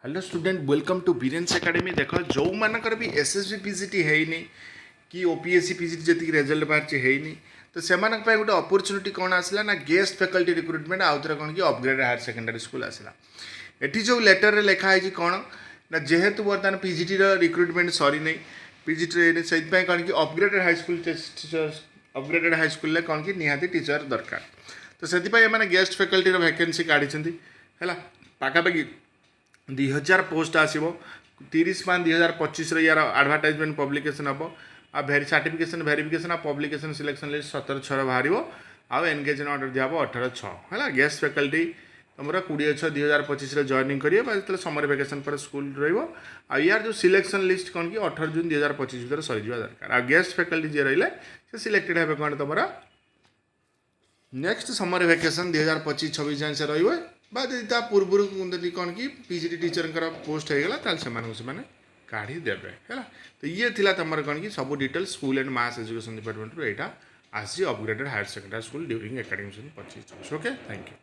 Hello student welcome to Biren's academy. देख जो मानकर भी एसएसबी पीजीटी है कि ओपीएससी पीजीटी जी रिजल्ट बाहर है तो से गोटे अपरच्युनिटी कौन आसला ना गेस्ट फैकल्टी रिक्रुटमेंट आउ थे कौन कि अपग्रेड हायर सेकेंडरी स्कूल आसला। एटी जो लेटर रे लिखाई कौन ना जेहेतु बर्तमान पीजीटी रिक्रुटमेंट सरी नहीं पीजीटी से कौन कि upgraded high school upgraded high school कौन कि निहाती टीचर दरकार तो से गेस्ट फैकल्टी वैकेंसी काढ़ी है पाखापाखि 2000 पोस्ट आसो 30/5/2025 यार आडभटाइजमेंट पब्लिकेसन हम आ सर्टिफिकेशन वेरिफिकेशन आ पब्लिकेशन सिलेक्शन लिस्ट 17/6 बाहर आउ एनगेजमेंट ऑर्डर दिहब 18/6 है। गेस्ट फैकल्टी तुम 20/6/2025 जॉइनिंग करेंगे जो समर वेकेशन पर स्कूल यार जो सिलेक्शन लिस्ट कौन कि 18 जून 2025 भर सरीजा दरकार। आ गेस्ट फैकल्टी जी रही सिलेक्टेड हे कौन तुम नेक्स्ट समर वेकेशन 2025-26 जाए से रे बात पूर्व कौन कि पीजीटी टीचर पोस्ट होगा से काढ़ी देवे है। तो ये थिला तुम कौन कि सब detail school and mass education department यहाँ आसी upgraded higher secondary school during academic 25-26। Okay, thank you.